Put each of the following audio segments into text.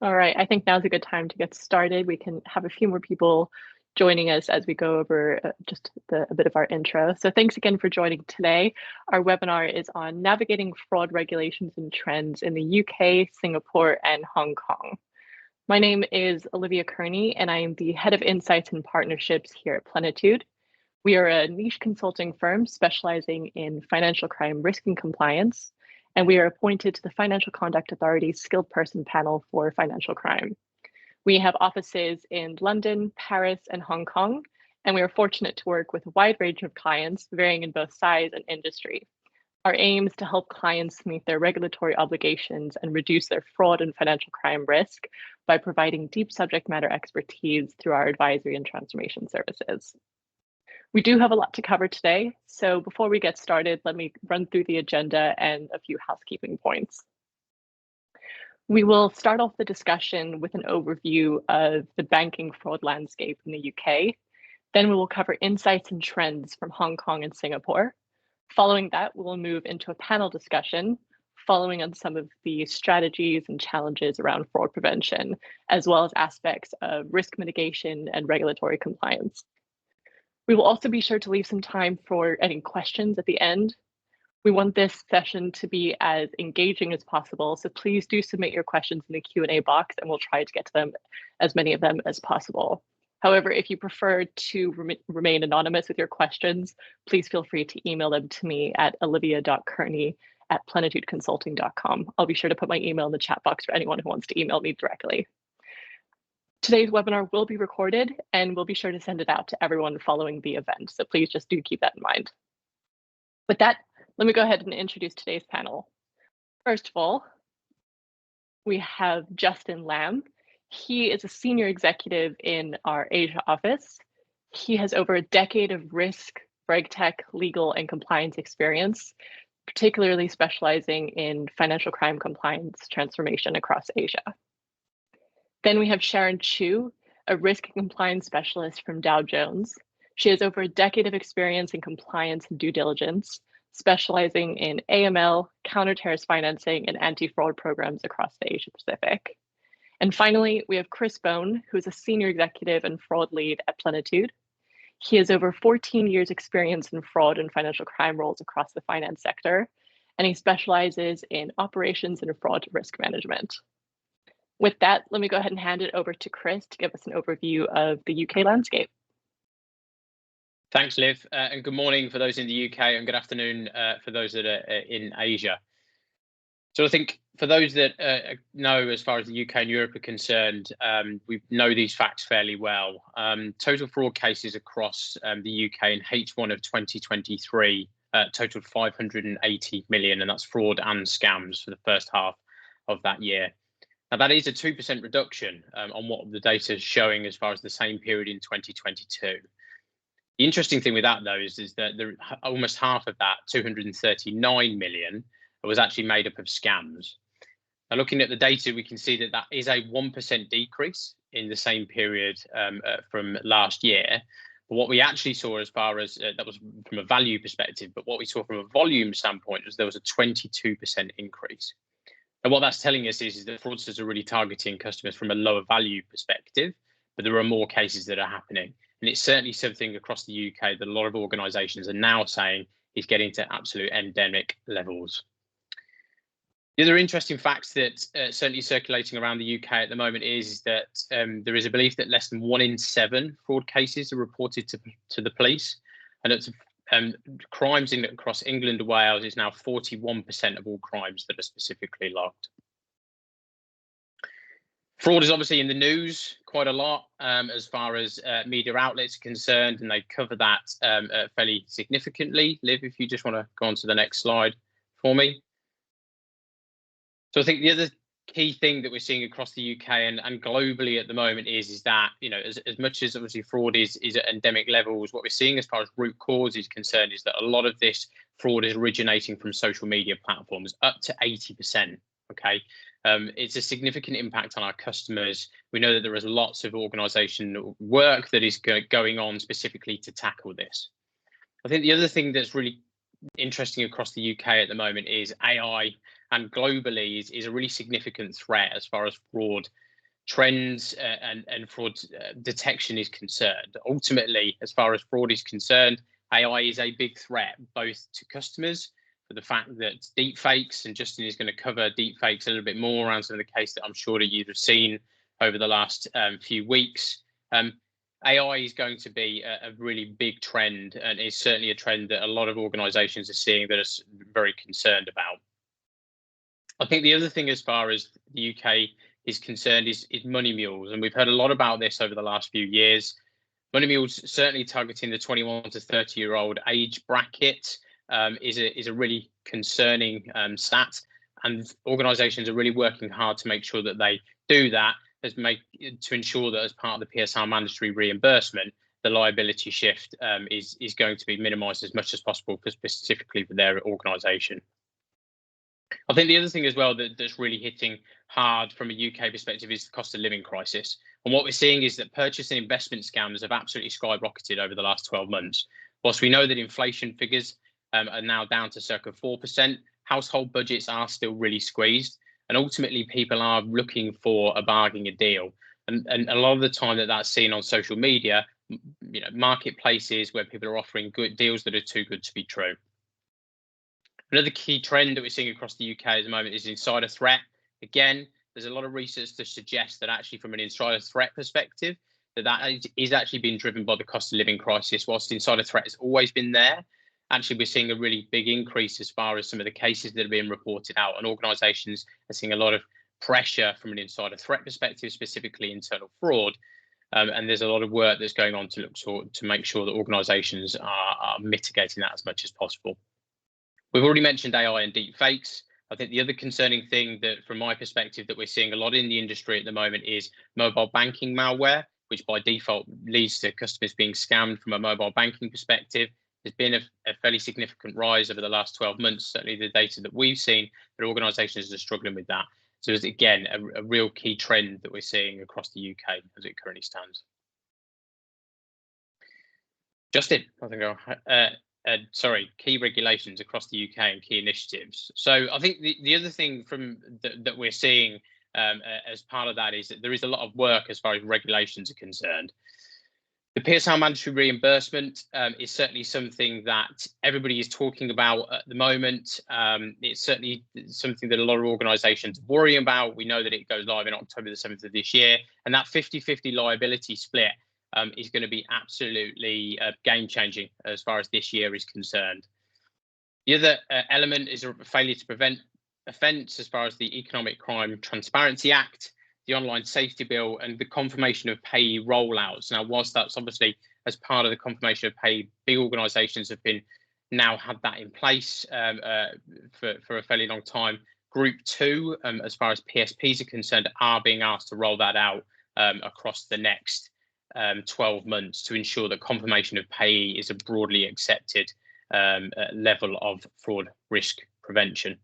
All right, I think now's a good time to get started. We can have a few more people joining us as we go over a bit of our intro. So thanks again for joining today. Our webinar is on navigating fraud regulations and trends in the UK, Singapore, and Hong Kong. My name is Olivia Kearney, and I am the Head of Insights and Partnerships here at Plenitude. We are a niche consulting firm specializing in financial crime risk and compliance, and we are appointed to the Financial Conduct Authority's Skilled Person Panel for Financial Crime. We have offices in London, Paris, and Hong Kong, and we are fortunate to work with a wide range of clients, varying in both size and industry. Our aim is to help clients meet their regulatory obligations and reduce their fraud and financial crime risk by providing deep subject matter expertise through our advisory and transformation services. We do have a lot to cover today, so before we get started, let me run through the agenda and a few housekeeping points. We will start off the discussion with an overview of the banking fraud landscape in the UK. Then we will cover insights and trends from Hong Kong and Singapore. Following that, we will move into a panel discussion, following on some of the strategies and challenges around fraud prevention, as well as aspects of risk mitigation and regulatory compliance. We will also be sure to leave some time for any questions at the end. We want this session to be as engaging as possible, so please do submit your questions in the Q&A box and we'll try to get to them, as many of them as possible. However, if you prefer to remain anonymous with your questions, please feel free to email them to me at olivia.kearney@plenitudeconsulting.com. I'll be sure to put my email in the chat box for anyone who wants to email me directly. Today's webinar will be recorded and we'll be sure to send it out to everyone following the event. So please just do keep that in mind. With that, let me go ahead and introduce today's panel. First of all, we have Justin Lamb. He is a senior executive in our Asia office. He has over a decade of risk, regtech, legal, and compliance experience, particularly specializing in financial crime compliance transformation across Asia. Then we have Sharon Chu, a risk and compliance specialist from Dow Jones. She has over a decade of experience in compliance and due diligence, specializing in AML, counter-terrorist financing, and anti-fraud programs across the Asia Pacific. And finally, we have Chris Bone, who is a senior executive and fraud lead at Plenitude. He has over 14 years experience in fraud and financial crime roles across the finance sector, and he specializes in operations and fraud risk management. With that, let me go ahead and hand it over to Chris to give us an overview of the UK landscape. Thanks, Liv, and good morning for those in the UK and good afternoon for those that are in Asia. So I think for those that know, as far as the UK and Europe are concerned, we know these facts fairly well. Total fraud cases across the UK in H1 of 2023 totaled 580 million, and that's fraud and scams for the first half of that year. Now, that is a 2% reduction on what the data is showing as far as the same period in 2022. The interesting thing with that, though, is that almost half of that, 239 million, was actually made up of scams. Now, looking at the data, we can see that that is a 1% decrease in the same period from last year. But what we actually saw as far as that was from a value perspective, but what we saw from a volume standpoint was there was a 22% increase. And what that's telling us is that fraudsters are really targeting customers from a lower value perspective, but there are more cases that are happening. And it's certainly something across the UK that a lot of organisations are now saying is getting to absolute endemic levels. The other interesting facts that certainly circulating around the UK at the moment is that there is a belief that less than 1 in 7 fraud cases are reported to the police, and it's crimes across England and Wales is now 41% of all crimes that are specifically logged. Fraud is obviously in the news quite a lot as far as media outlets are concerned, and they cover that fairly significantly. Liv, if you just want to go on to the next slide for me. So I think the other key thing that we're seeing across the UK and globally at the moment is that, you know, as much as obviously fraud is at endemic levels, what we're seeing as far as root cause is concerned is that a lot of this fraud is originating from social media platforms, up to 80%. Okay, it's a significant impact on our customers. We know that there is lots of organisation work that is going on specifically to tackle this. I think the other thing that's really interesting across the UK at the moment is AI, and globally is a really significant threat as far as fraud trends and fraud detection is concerned. Ultimately, as far as fraud is concerned, AI is a big threat both to customers for the fact that deepfakes, and Justin is going to cover deepfakes a little bit more around some of the cases that I'm sure that you've seen over the last few weeks. AI is going to be a really big trend, and is certainly a trend that a lot of organizations are seeing that are very concerned about. I think the other thing as far as the UK is concerned is money mules, and we've heard a lot about this over the last few years. Money mules certainly targeting the 21 to 30-year-old age bracket is a really concerning stat, and organisations are really working hard to make sure that they do that, to ensure that as part of the PSR mandatory reimbursement, the liability shift is going to be minimised as much as possible, specifically for their organisation. I think the other thing as well that's really hitting hard from a UK perspective is the cost of living crisis. And what we're seeing is that purchase and investment scams have absolutely skyrocketed over the last 12 months. Whilst we know that inflation figures are now down to circa 4%, household budgets are still really squeezed. And ultimately, people are looking for a bargain, a deal. And a lot of the time that's seen on social media, marketplaces where people are offering good deals that are too good to be true. Another key trend that we're seeing across the UK at the moment is insider threat. Again, there's a lot of research to suggest that actually from an insider threat perspective, that is actually being driven by the cost of living crisis. Whilst insider threat has always been there, actually we're seeing a really big increase as far as some of the cases that are being reported out, and organisations are seeing a lot of pressure from an insider threat perspective, specifically internal fraud. And there's a lot of work that's going on to look to make sure that organisations are mitigating that as much as possible. We've already mentioned AI and deep fakes. I think the other concerning thing that, from my perspective, that we're seeing a lot in the industry at the moment is mobile banking malware, which by default leads to customers being scammed from a mobile banking perspective. There's been a fairly significant rise over the last 12 months, certainly the data that we've seen, that organisations are struggling with that. So it's, again, a real key trend that we're seeing across the UK as it currently stands. Justin, I think key regulations across the UK and key initiatives. So I think the other thing that we're seeing as part of that is that there is a lot of work as far as regulations are concerned. The PSR mandatory reimbursement is certainly something that everybody is talking about at the moment. It's certainly something that a lot of organisations are worrying about. We know that it goes live in October the 7th of this year, and that 50-50 liability split is going to be absolutely game-changing as far as this year is concerned. The other element is a failure to prevent offence as far as the Economic Crime Transparency Act, the Online Safety Bill, and the confirmation of payee rollouts. Now, whilst that's obviously as part of the confirmation of payee, big organisations have now had that in place for a fairly long time. Group 2, as far as PSPs are concerned, are being asked to roll that out across the next 12 months to ensure that confirmation of payee is a broadly accepted level of fraud risk prevention.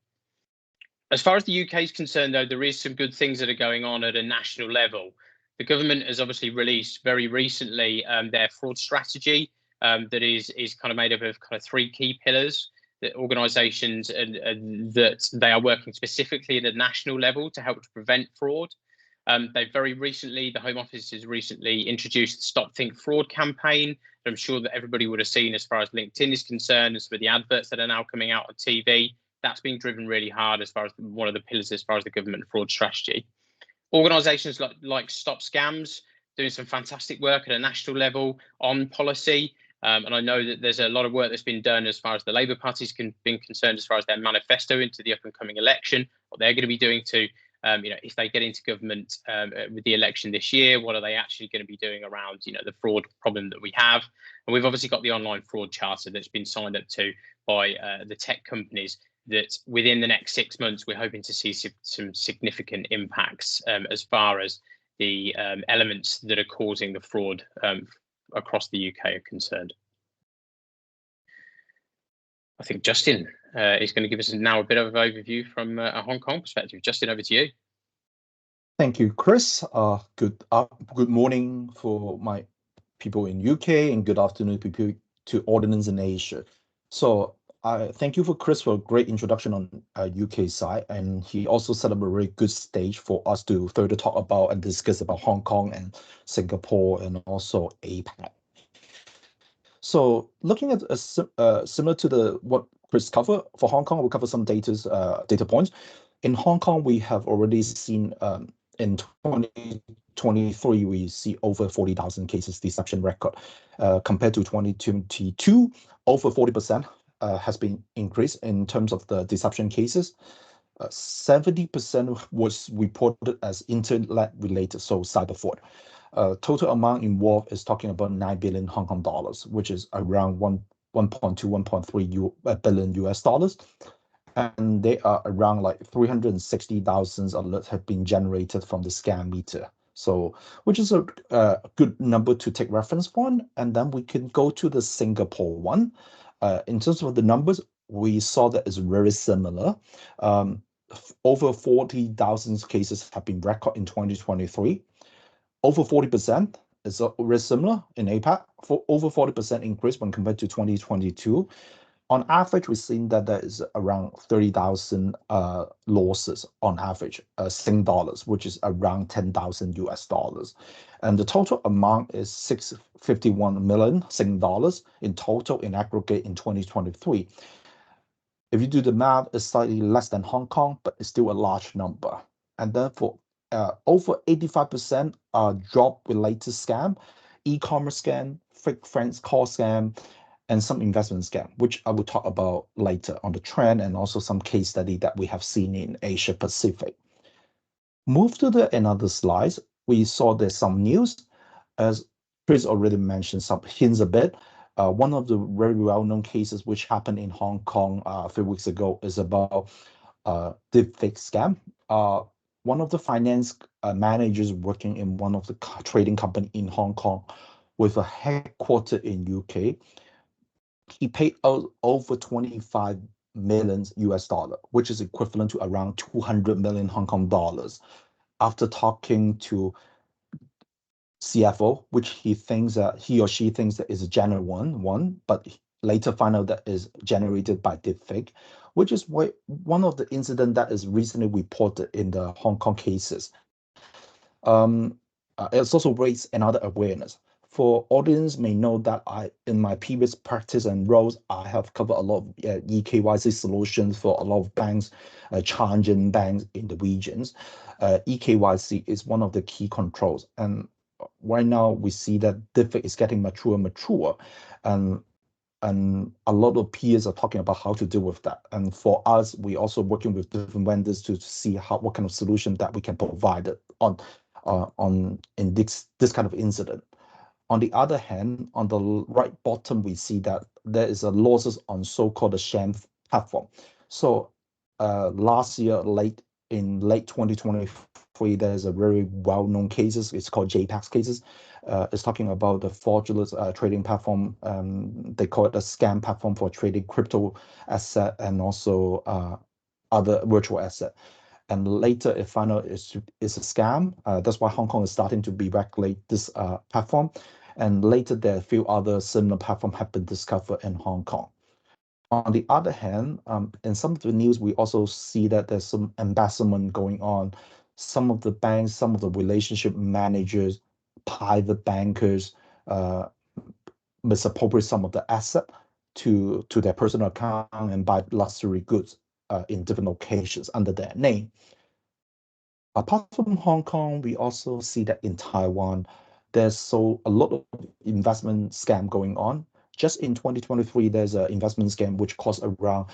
As far as the UK is concerned, though, there is some good things that are going on at a national level. The government has obviously released very recently their fraud strategy that is kind of made up of kind of 3 key pillars that organisations that they are working specifically at a national level to help to prevent fraud. The Home Office has recently introduced the Stop Think Fraud campaign. I'm sure that everybody would have seen as far as LinkedIn is concerned, as for the adverts that are now coming out on TV. That's being driven really hard as far as one of the pillars as far as the government fraud strategy. Organisations like Stop Scams doing some fantastic work at a national level on policy. And I know that there's a lot of work that's been done as far as the Labour Party's been concerned as far as their manifesto into the up and coming election, what they're going to be doing to if they get into government with the election this year, what are they actually going to be doing around, the fraud problem that we have? And we've obviously got the online fraud charter that's been signed up to by the tech companies that within the next 6 months, we're hoping to see some significant impacts as far as the elements that are causing the fraud across the UK are concerned. I think Justin is going to give us now a bit of an overview from a Hong Kong perspective. Justin, over to you. Thank you, Chris. Good morning for my people in UK and good afternoon people to audience in Asia. So Thank you for Chris for a great introduction on UK side, and he also set up a very good stage for us to further talk about and discuss about Hong Kong and Singapore and also APAC. So looking at similar to the what Chris covered for Hong Kong, we'll cover some data points. In Hong Kong, we have already seen in 2023 we see over 40,000 cases deception record, compared to 2022, over 40% has been increased in terms of the deception cases. 70% was reported as internet related, so cyber fraud. Total amount involved is talking about 9 billion Hong Kong dollars, which is around 1.2, 1.3 billion US dollars. And they are around like 360,000 alerts have been generated from the scam meter. So, which is a good number to take reference on. And then we can go to the Singapore one. In terms of the numbers, we saw that it's very similar. Over 40,000 cases have been recorded in 2023. Over 40% is very similar in APAC, for over 40% increase when compared to 2022. On average, we've seen that there is around 30,000 losses on average, Sing dollars, which is around 10,000 US dollars. And the total amount is 651 million Sing dollars in total in aggregate in 2023. If you do the math, it's slightly less than Hong Kong, but it's still a large number. And therefore, over 85% are job-related scam, e-commerce scam, fake friends call scam, and some investment scam, which I will talk about later on the trend and also some case study that we have seen in Asia Pacific. Move to another slides. We saw there's some news, as Chris already mentioned some hints a bit. One of the very well-known cases which happened in Hong Kong a few weeks ago is about deepfake scam. One of the finance managers working in one of the trading company in Hong Kong with a headquarter in UK, he paid out over 25 million US dollar, which is equivalent to around 200 million Hong Kong dollars, after talking to CFO, which he or she thinks that is a genuine one, but later find out that is generated by deepfake, which is one of the incident that is recently reported in the Hong Kong cases. It's also raised another awareness. For audience may know that in my previous practice and roles, I have covered a lot of eKYC solutions for a lot of banks, challenging banks in the regions. eKYC is one of the key controls, and right now we see that deepfake is getting mature, and a lot of peers are talking about how to deal with that. And for us, we also working with different vendors to see what kind of solution that we can provide in this kind of incident. On the other hand, on the right bottom, we see that there is a losses on so-called sham platform. So last year, in late 2023, there's a very well-known cases. It's called JPEX cases. It's talking about the fraudulent trading platform. They call it a scam platform for trading crypto asset and also other virtual asset. And later it found out it's a scam. That's why Hong Kong is starting to regulate this platform. And later there are a few other similar platforms have been discovered in Hong Kong. On the other hand, in some of the news, we also see that there's some embezzlement going on. Some of the banks, some of the relationship managers, private bankers misappropriate some of the asset to their personal account and buy luxury goods in different locations under their name. Apart from Hong Kong, we also see that in Taiwan, there's a lot of investment scam going on. Just in 2023, there's an investment scam which cost around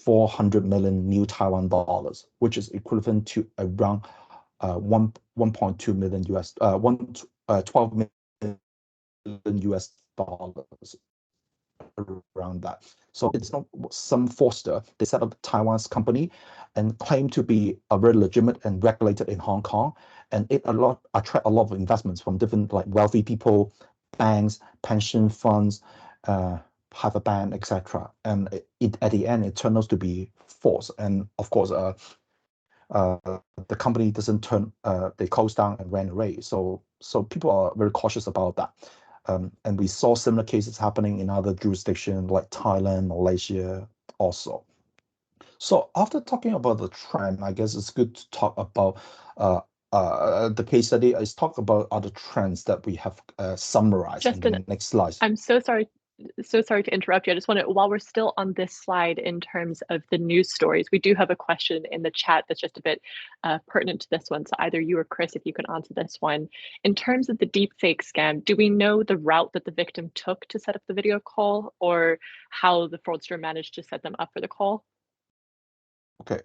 400 million new Taiwan dollars, which is equivalent to around 1.2 million 12 million US dollars, around that. So it's not some fraudster. They set up Taiwan's company and claim to be a very legitimate and regulated in Hong Kong, and it attract a lot of investments from different like wealthy people, banks, pension funds, private bank, etc. And at the end, it turns out to be false. And of course, the company doesn't they closed down and ran away. So people are very cautious about that. And we saw similar cases happening in other jurisdictions like Thailand, Malaysia also. So after talking about the trend, I guess it's good to talk about the case study. Is talk about other trends that we have summarized in Justin, the next slide. I'm so sorry to interrupt you. I just want to, while we're still on this slide in terms of the news stories, we do have a question in the chat that's just a bit pertinent to this one. So either you or Chris, if you can answer this one. In terms of the deepfake scam, do we know the route that the victim took to set up the video call, or how the fraudster managed to set them up for the call? Okay,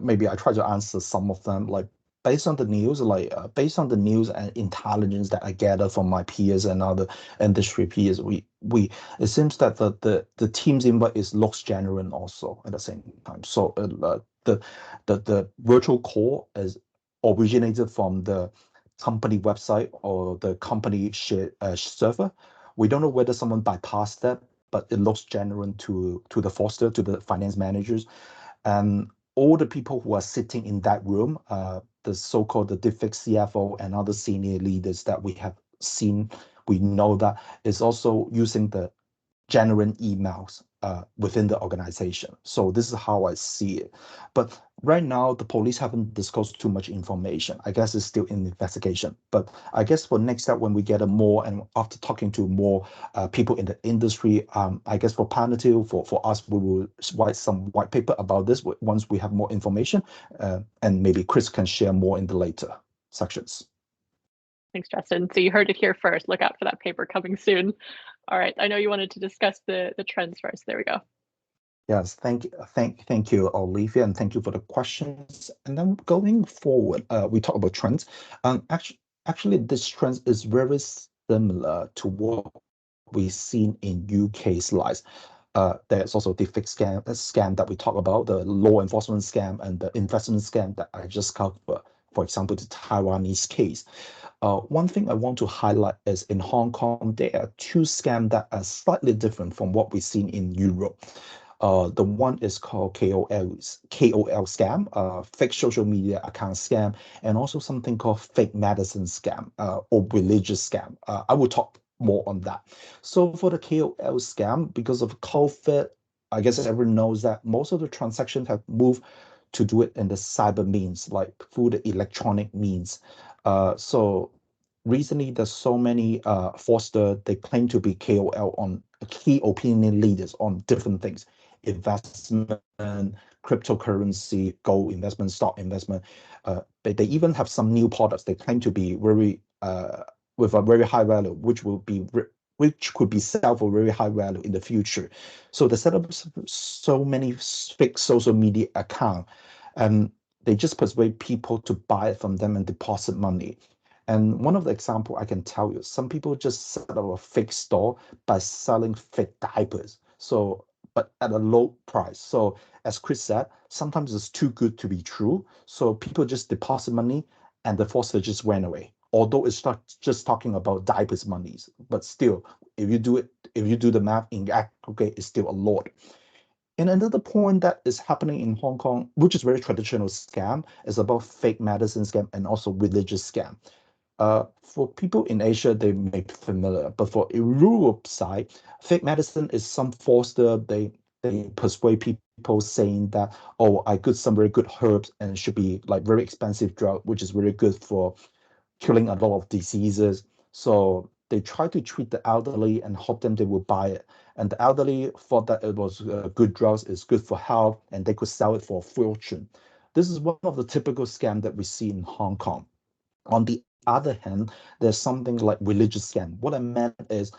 maybe I try to answer some of them. Like based on the news, and intelligence that I gather from my peers and other industry peers, it seems that the team's invite looks genuine also at the same time. So the virtual call is originated from the company website or the company server. We don't know whether someone bypassed that, but it looks genuine to the foster, to the finance managers. And all the people who are sitting in that room, the so-called the DFIC CFO and other senior leaders that we have seen, we know that is also using the genuine emails within the organization. So this is how I see it. But right now, the police haven't disclosed too much information. I guess it's still in investigation. But I guess for next step, when we get a more, and after talking to more people in the industry, I guess for Plenitude, for us, we will write some white paper about this once we have more information. And maybe Chris can share more in the later sections. Thanks, Justin. So you heard it here first. Look out for that paper coming soon. All right. I know you wanted to discuss the trends first. There we go. Yes, thank you, Olivia, and thank you for the questions. And then going forward, we talk about trends. Actually, this trend is very similar to what we've seen in UK slides. There's also the fixed scam that we talk about, the law enforcement scam and the investment scam that I just covered. For example, the Taiwanese case. One thing I want to highlight is in Hong Kong, there are two scams that are slightly different from what we've seen in Europe. The one is called KOL scam, fake social media account scam, and also something called fake medicine scam or religious scam. I will talk more on that. So for the KOL scam, because of COVID, I guess everyone knows that most of the transactions have moved to do it in the cyber means, like through the electronic means. So recently, there's so many Forster, they claim to be KOL on key opinion leaders on different things, investment, cryptocurrency, gold investment, stock investment. They even have some new products they claim to be very with a very high value, which could be sell for very high value in the future. So they set up so many fake social media account, and they just persuade people to buy it from them and deposit money. And one of the example I can tell you, some people just set up a fake store by selling fake diapers. So, but at a low price. So as Chris said, sometimes it's too good to be true. So people just deposit money and the fraudster just went away. Although it's not just talking about diapers monies, but still, if you do the math in aggregate, it's still a lot. And another point that is happening in Hong Kong, which is very traditional scam, is about fake medicine scam and also religious scam. For people in Asia, they may be familiar, but for Europe side, fake medicine is some fraudster. They persuade people saying that, oh, I got some very good herbs and it should be like very expensive drug, which is very good for killing a lot of diseases. So they try to treat the elderly and hope them they will buy it. And the elderly thought that it was good drugs, it's good for health, and they could sell it for a fortune. This is one of the typical scams that we see in Hong Kong. On the other hand, there's something like religious scam. What I meant is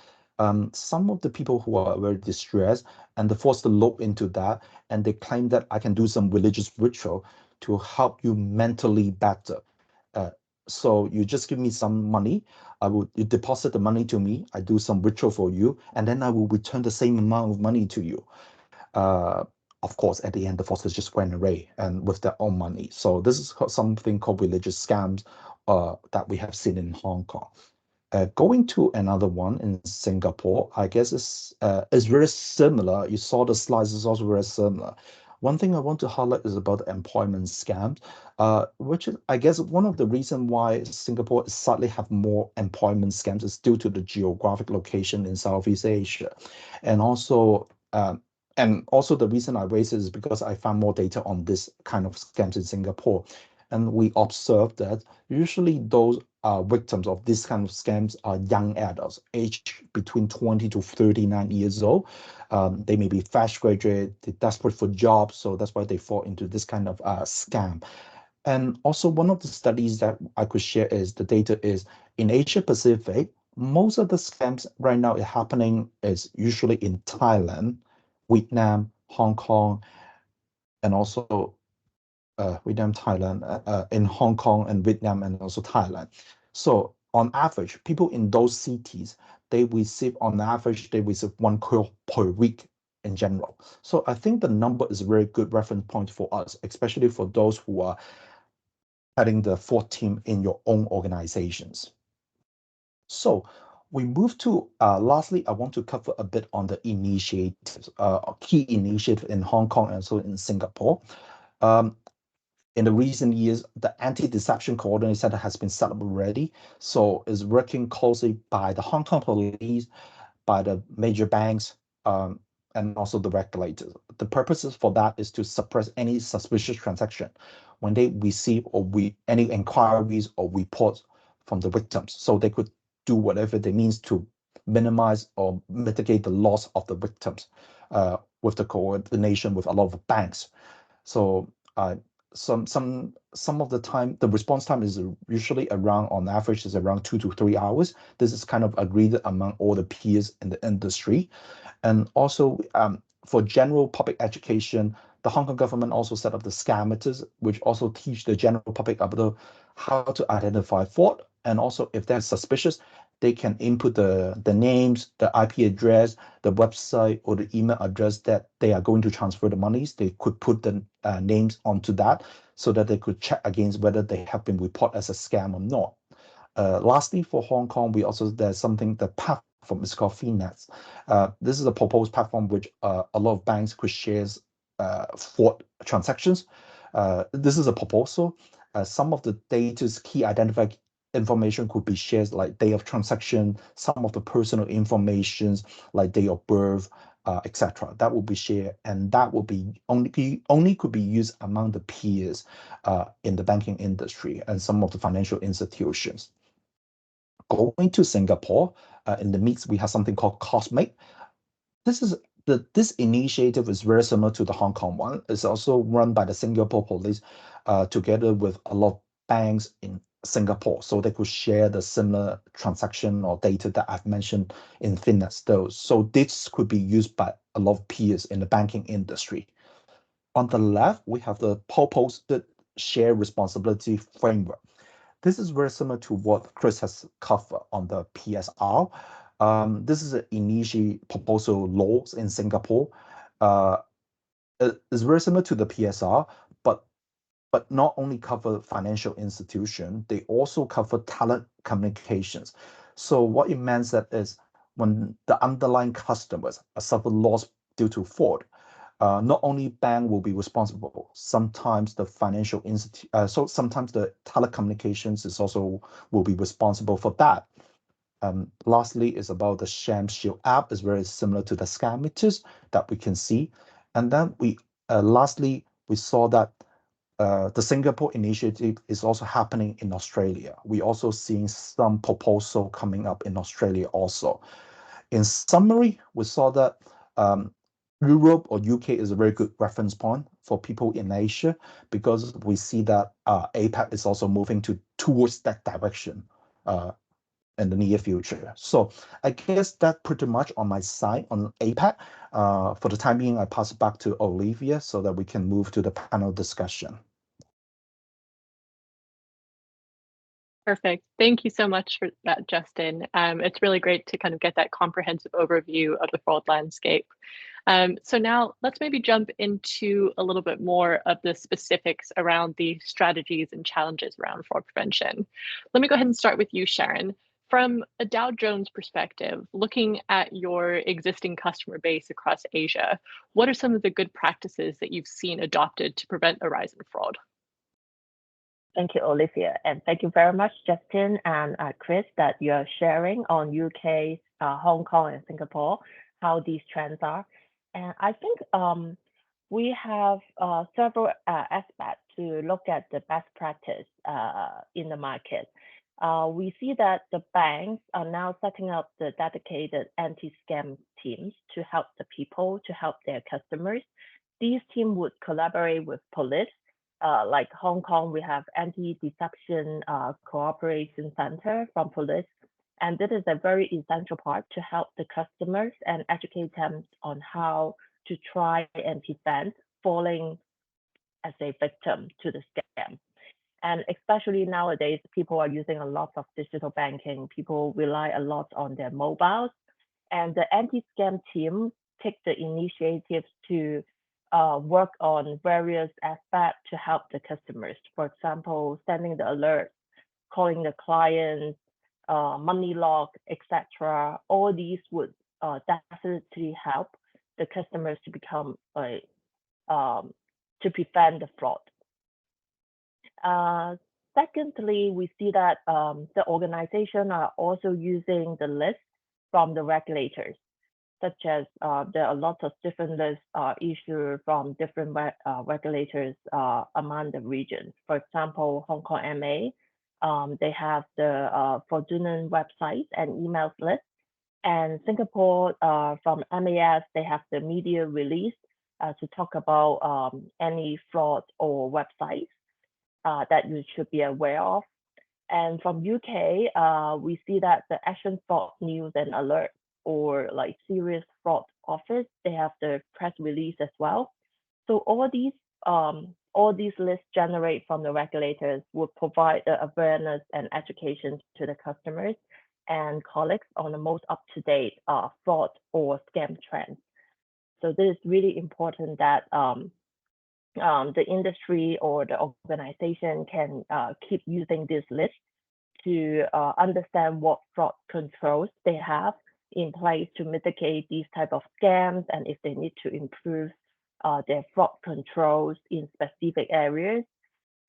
some of the people who are very distressed and the forced to look into that, and they claim that I can do some religious ritual to help you mentally better. Uh, so you just give me some money, you deposit the money to me, I do some ritual for you, and then I will return the same amount of money to you. Uh, of course, at the end, the forces just went away and with their own money. So this is something called religious scams that we have seen in Hong Kong. Going to another one in Singapore, I guess it's very similar. You saw the slides is also very similar. One thing I want to highlight is about the employment scams, which is, I guess, one of the reasons why Singapore slightly have more employment scams is due to the geographic location in Southeast Asia, and also. And also the reason I raise it is because I found more data on this kind of scams in Singapore. And we observed that usually those victims of this kind of scams are young adults, aged between 20 to 39 years old. They may be fresh graduate, they're desperate for jobs, so that's why they fall into this kind of scam. And also one of the studies that I could share is the data is in Asia Pacific, most of the scams right now is happening is usually in Thailand, Vietnam, Hong Kong, and also Vietnam, Thailand, in Hong Kong and Vietnam and also Thailand. So on average, people in those cities, on average, they receive 1 crore per week in general. So I think the number is a very good reference point for us, especially for those who are heading the fourth team in your own organizations. So we move to, lastly, I want to cover a bit on the initiatives, key initiative in Hong Kong and also in Singapore. In the recent years, the Anti-Deception Coordinating Center has been set up already, so is working closely by the Hong Kong police, by the major banks, and also the regulators. The purposes for that is to suppress any suspicious transaction when they receive any inquiries or reports from the victims, so they could do whatever they means to minimize or mitigate the loss of the victims with the coordination with a lot of banks. So some of the time, the response time is usually around, on average, is around 2 to 3 hours. This is kind of agreed among all the peers in the industry. And also, for general public education, the Hong Kong government also set up the scameters, which also teach the general public about how to identify fraud. And also, if they're suspicious, they can input the names, the IP address, the website, or the email address that they are going to transfer the monies. They could put the names onto that so that they could check against whether they have been reported as a scam or not. Lastly, for Hong Kong, there's something, the platform is called FinNets. This is a proposed platform which a lot of banks could share fraud transactions. This is a proposal. Some of the data's key identified information could be shared, like day of transaction, some of the personal informations like day of birth, etc. That will be shared, and that will be only could be used among the peers in the banking industry and some of the financial institutions. Going to Singapore, in the mix, we have something called Cosmic. This initiative is very similar to the Hong Kong one. It's also run by the Singapore police, together with a lot of banks in Singapore, so they could share the similar transaction or data that I've mentioned in FinNets. So this could be used by a lot of peers in the banking industry. On the left, we have the proposed share responsibility framework. This is very similar to what Chris has covered on the PSR. This is an initial proposal laws in Singapore. It's very similar to the PSR, but not only cover financial institution, they also cover talent communications. So what it means that is when the underlying customers suffer loss due to fraud, not only bank will be responsible, sometimes the financial institute, so sometimes the telecommunications is also will be responsible for that. Lastly is about the Sham Shield app, is very similar to the Scameters that we can see. And then lastly, we saw that the Singapore initiative is also happening in Australia. We also seeing some proposal coming up in Australia also. In summary, we saw that Europe or UK is a very good reference point for people in Asia, because we see that APAC is also moving towards that direction in the near future. So I guess that pretty much on my side on APAC. For the time being, I pass it back to Olivia so that we can move to the panel discussion. Perfect. Thank you so much for that, Justin. It's really great to kind of get that comprehensive overview of the fraud landscape. So now let's maybe jump into a little bit more of the specifics around the strategies and challenges around fraud prevention. Let me go ahead and start with you, Sharon. From a Dow Jones perspective, looking at your existing customer base across Asia, what are some of the good practices that you've seen adopted to prevent the rise in fraud? Thank you, Olivia, and thank you very much, Justin and Chris, that you're sharing on UK, Hong Kong, and Singapore, how these trends are. And I think we have several aspects to look at the best practice in the market. We see that the banks are now setting up the dedicated anti-scam teams to help the people, to help their customers. These teams would collaborate with police. Like Hong Kong, we have anti-deception cooperation center from police. And this is a very essential part to help the customers and educate them on how to try and prevent falling as a victim to the scam. And especially nowadays, people are using a lot of digital banking. People rely a lot on their mobiles. And the anti-scam team take the initiatives to work on various aspects to help the customers. For example, sending the alerts, calling the clients, money log, etc. All these would definitely help the customers to become to prevent the fraud. Secondly, we see that the organization are also using the list from the regulators, such as there are lots of different lists issued from different regulators among the regions. For example, Hong Kong MA, they have the fraudulent websites and emails list. And Singapore, from MAS, they have the media release to talk about any fraud or websites that you should be aware of. And from UK, we see that the Action Fraud News and Alert, or like Serious Fraud Office, they have the press release as well. So all these lists generate from the regulators would provide the awareness and education to the customers and colleagues on the most up-to-date fraud or scam trends. So this is really important that the industry or the organization can keep using this list to understand what fraud controls they have in place to mitigate these type of scams, and if they need to improve their fraud controls in specific areas.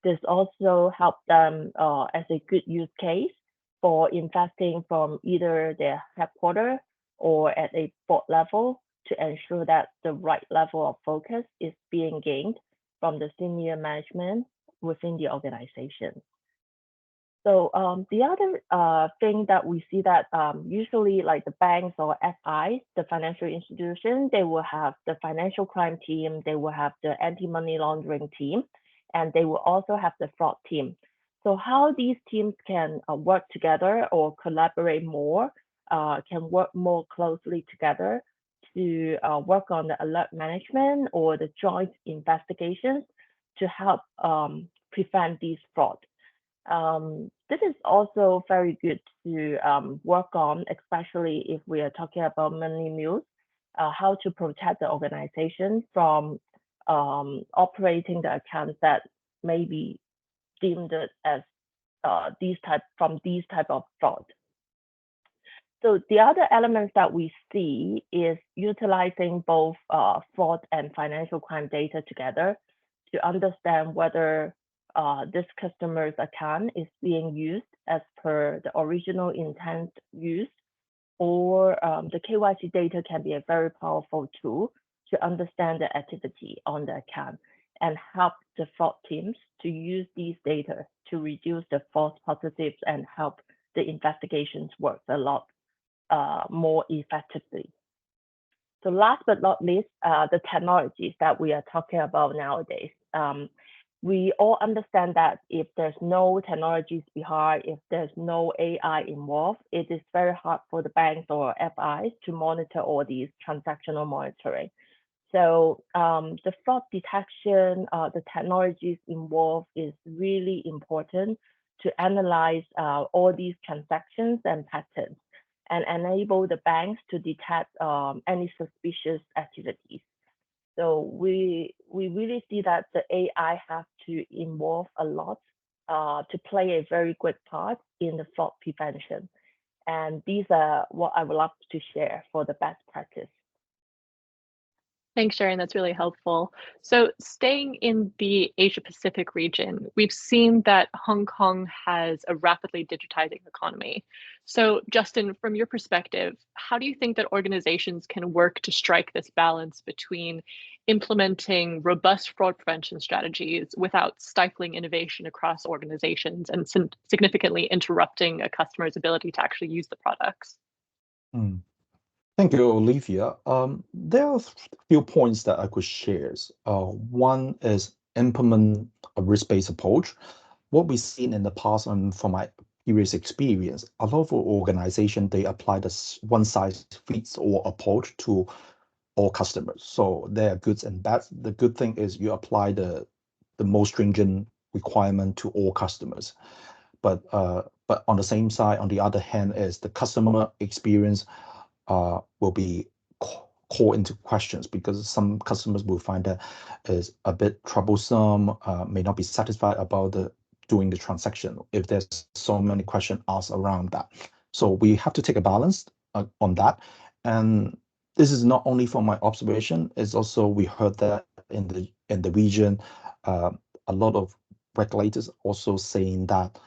This also helps them as a good use case for investing from either their headquarters or at a board level to ensure that the right level of focus is being gained from the senior management within the organization. So the other thing that we see that usually like the banks or FIs, the financial institution, they will have the financial crime team, they will have the anti-money laundering team, and they will also have the fraud team. So how these teams can work together or collaborate more, can work more closely together to work on the alert management or the joint investigations to help prevent these fraud. This is also very good to work on, especially if we are talking about money mules, how to protect the organization from operating the accounts that may be deemed as these type of fraud. So the other elements that we see is utilizing both fraud and financial crime data together to understand whether this customer's account is being used as per the original intent use, or the KYC data can be a very powerful tool to understand the activity on the account and help the fraud teams to use these data to reduce the false positives and help the investigations work a lot more effectively. So last but not least, the technologies that we are talking about nowadays. We all understand that if there's no technologies behind, if there's no AI involved, it is very hard for the banks or FIs to monitor all these transactional monitoring. So the fraud detection, the technologies involved is really important to analyze all these transactions and patterns and enable the banks to detect any suspicious activities. So we really see that the AI has to involve a lot to play a very good part in the fraud prevention. And these are what I would love to share for the best practice. Thanks, Sharon. That's really helpful. So staying in the Asia Pacific region, we've seen that Hong Kong has a rapidly digitizing economy. So Justin, from your perspective, how do you think that organizations can work to strike this balance between implementing robust fraud prevention strategies without stifling innovation across organizations and significantly interrupting a customer's ability to actually use the products? Thank you, Olivia. There are a few points that I could share. One is implement a risk-based approach. What we've seen in the past and from my previous experience, a lot of organizations, they apply the one-size-fits-all approach to all customers. So there are goods and bads. The good thing is you apply the most stringent requirement to all customers. But on the same side, on the other hand, is the customer experience will be called into questions because some customers will find that is a bit troublesome, may not be satisfied about doing the transaction if there's so many questions asked around that. So we have to take a balance on that. And this is not only from my observation, it's also we heard that in the region, a lot of regulators also saying that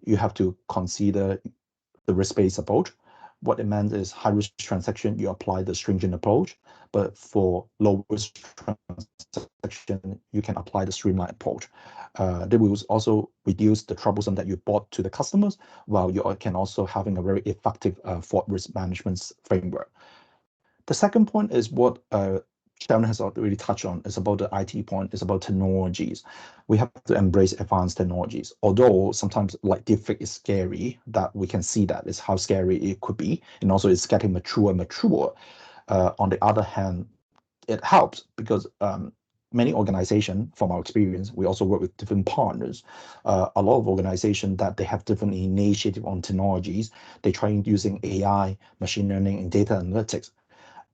you have to consider the risk-based approach. What it meant is high-risk transaction, you apply the stringent approach, but for low-risk transaction, you can apply the streamlined approach. They will also reduce the troublesome that you brought to the customers, while you can also having a very effective fraud risk management framework. The second point is what Sharon has already touched on. It's about the IT point. It's about technologies. We have to embrace advanced technologies. Although sometimes like deepfake is scary, that we can see that is how scary it could be, and also it's getting mature and mature. On the other hand, it helps because many organizations, from our experience, we also work with different partners. A lot of organizations that they have different initiative on technologies. They try using AI, machine learning, and data analytics.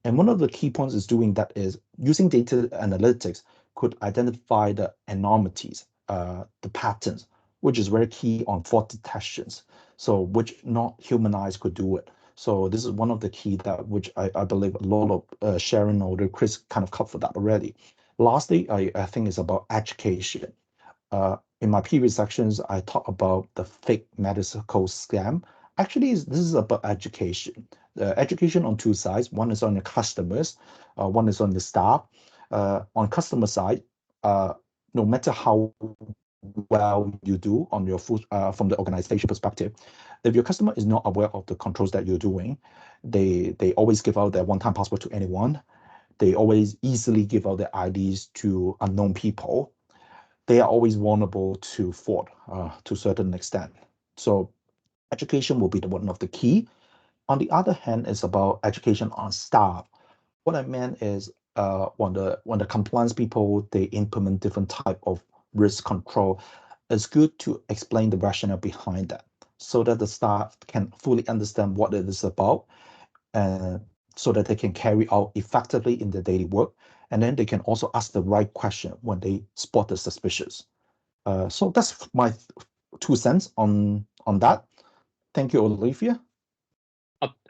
And one of the key points is doing that is using data analytics could identify the anomalies, the patterns, which is very key on fraud detections. So which not human eyes could do it. So this is one of the key that which I believe a lot of Sharon or Chris kind of covered that already. Lastly, I think it's about education. In my previous sections, I talked about the fake medical scam. Actually, this is about education. Education on two sides. One is on the customers, one is on the staff. On customer side, no matter how well you do on your food from the organization perspective, if your customer is not aware of the controls that you're doing, they always give out their one-time password to anyone. They always easily give out their IDs to unknown people. They are always vulnerable to fraud to a certain extent. So education will be one of the key. On the other hand, it's about education on staff. What I meant is when the compliance people, they implement different type of risk control, it's good to explain the rationale behind that so that the staff can fully understand what it is about, so that they can carry out effectively in their daily work. And then they can also ask the right question when they spot the suspicious. So that's my 2 cents on that. Thank you, Olivia.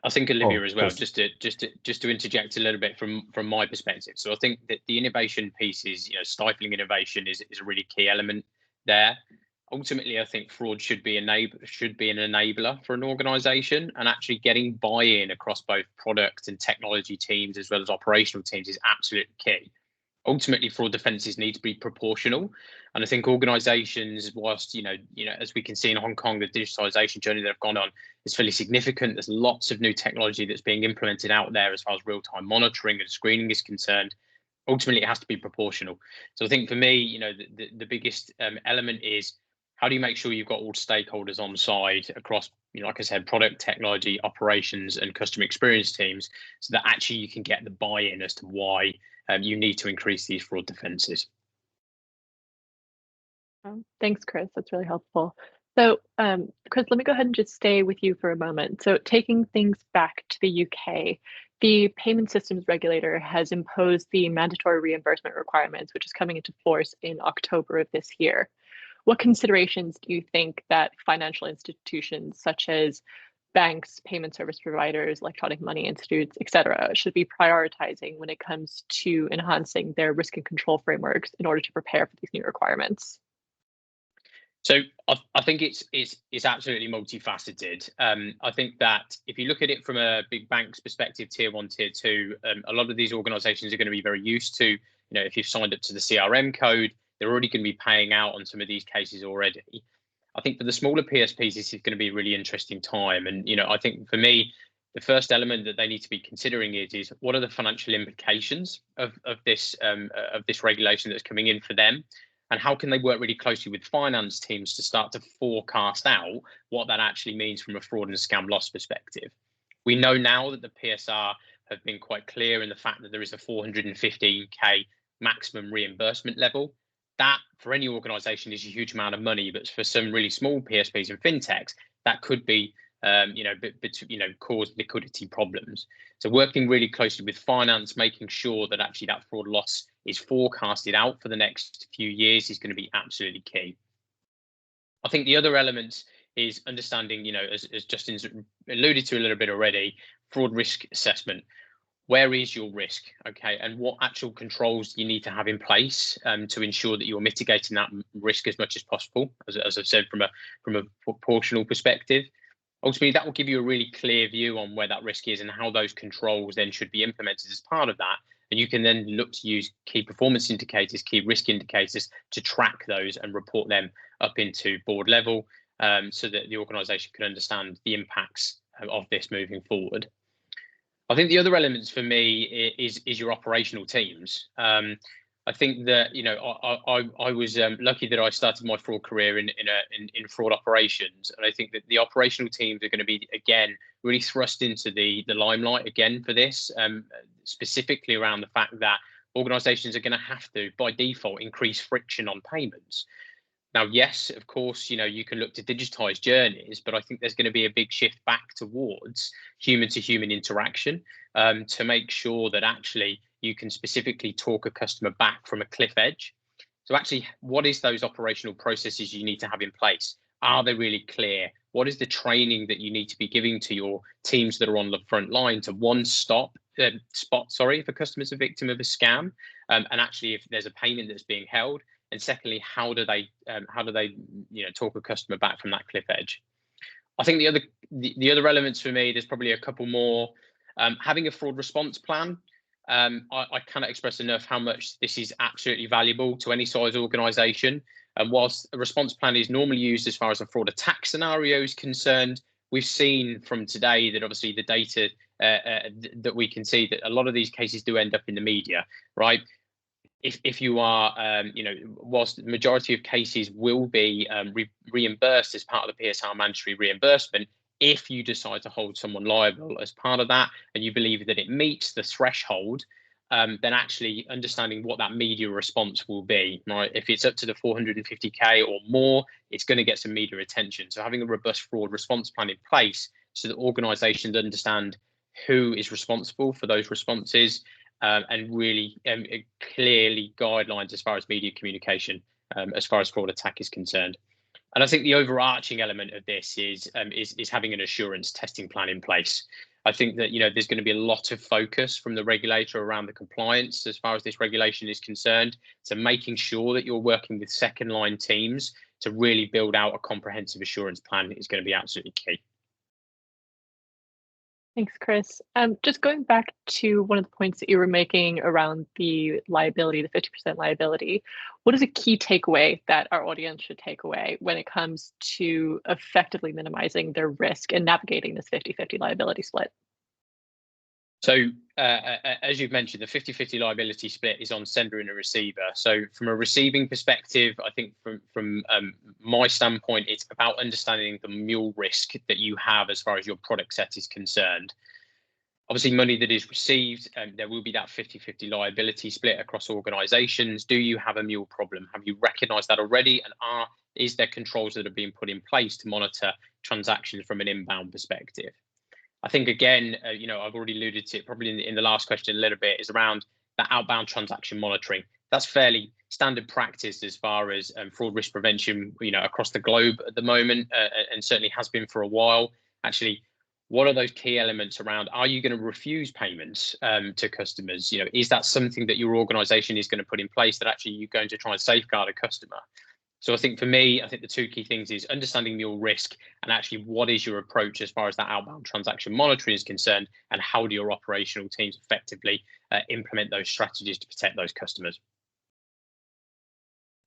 I think Olivia as well. Chris. Just to interject a little bit from my perspective. So I think that the innovation piece is, stifling innovation is a really key element there. Ultimately, I think fraud should be an enabler for an organization, and actually getting buy-in across both product and technology teams as well as operational teams is absolutely key. Ultimately, fraud defences need to be proportional, and I think organisations, whilst as we can see in Hong Kong, the digitalisation journey that have gone on is fairly significant. There's lots of new technology that's being implemented out there as far as real-time monitoring and screening is concerned. Ultimately, it has to be proportional. So I think for me, the biggest element is how do you make sure you've got all stakeholders on side across, like I said, product, technology, operations, and customer experience teams, so that actually you can get the buy-in as to why you need to increase these fraud defences. Thanks, Chris. That's really helpful. So, Chris, let me go ahead and just stay with you for a moment. So taking things back to the UK, the payment systems regulator has imposed the mandatory reimbursement requirements, which is coming into force in October of this year. What considerations do you think that financial institutions such as banks, payment service providers, electronic money institutes, et cetera, should be prioritizing when it comes to enhancing their risk and control frameworks in order to prepare for these new requirements? So I think it's absolutely multifaceted. I think that if you look at it from a big bank's perspective, tier 1, tier 2, a lot of these organizations are going to be very used to, if you've signed up to the CRM code, they're already going to be paying out on some of these cases already. I think for the smaller PSPs, this is going to be a really interesting time. And, I think for me, the first element that they need to be considering is what are the financial implications of this regulation that's coming in for them? And how can they work really closely with finance teams to start to forecast out what that actually means from a fraud and scam loss perspective? We know now that the PSR have been quite clear in the fact that there is a 415k maximum reimbursement level. That for any organization is a huge amount of money, but for some really small PSPs and fintechs, that could be cause liquidity problems. So working really closely with finance, making sure that actually that fraud loss is forecasted out for the next few years is going to be absolutely key. I think the other element is understanding, as Justin's alluded to a little bit already, fraud risk assessment. Where is your risk, okay, and what actual controls do you need to have in place to ensure that you're mitigating that risk as much as possible, as I've said, from a proportional perspective. Ultimately, that will give you a really clear view on where that risk is and how those controls then should be implemented as part of that. And you can then look to use key performance indicators, key risk indicators to track those and report them up into board level so that the organisation can understand the impacts of this moving forward. I think the other elements for me is your operational teams. I think that I was lucky that I started my fraud career in fraud operations, and I think that the operational teams are going to be again really thrust into the limelight again for this, specifically around the fact that organisations are going to have to by default increase friction on payments. Now, yes, of course, you can look to digitize journeys, but I think there's going to be a big shift back towards human-to-human interaction to make sure that actually you can specifically talk a customer back from a cliff edge. So actually, what is those operational processes you need to have in place? Are they really clear? What is the training that you need to be giving to your teams that are on the front line to spot, if a customer's a victim of a scam, and actually if there's a payment that's being held? And secondly, how do they talk a customer back from that cliff edge? I think the other elements for me, there's probably a couple more. Having a fraud response plan. I cannot express enough how much this is absolutely valuable to any size organisation. And whilst a response plan is normally used as far as a fraud attack scenario is concerned, we've seen from today that obviously the data that we can see that a lot of these cases do end up in the media, right? If you are, whilst the majority of cases will be reimbursed as part of the PSR mandatory reimbursement, if you decide to hold someone liable as part of that and you believe that it meets the threshold, then actually understanding what that media response will be, right? If it's up to the 450k or more, it's going to get some media attention. So having a robust fraud response plan in place so that organisations understand who is responsible for those responses, and really clearly guidelines as far as media communication, as far as fraud attack is concerned. And I think the overarching element of this is having an assurance testing plan in place. I think that there's going to be a lot of focus from the regulator around the compliance as far as this regulation is concerned. So making sure that you're working with second line teams to really build out a comprehensive assurance plan is going to be absolutely key. Thanks, Chris. Just going back to one of the points that you were making around the liability, the 50% liability, what is a key takeaway that our audience should take away when it comes to effectively minimizing their risk and navigating this 50-50 liability split? So as you've mentioned, the 50-50 liability split is on sender and a receiver. So from a receiving perspective, I think from my standpoint, it's about understanding the mule risk that you have as far as your product set is concerned. Obviously, money that is received, there will be that 50-50 liability split across organizations. Do you have a mule problem? Have you recognized that already? And is there controls that are being put in place to monitor transactions from an inbound perspective? I think, again, I've already alluded to it probably in the last question a little bit, is around that outbound transaction monitoring. That's fairly standard practice as far as fraud risk prevention, across the globe at the moment, and certainly has been for a while. Actually, what are those key elements around? Are you going to refuse payments to customers? Is that something that your organization is going to put in place, that actually you're going to try and safeguard a customer? So I think for me, I think the two key things is understanding your risk and actually what is your approach as far as that outbound transaction monitoring is concerned, and how do your operational teams effectively implement those strategies to protect those customers.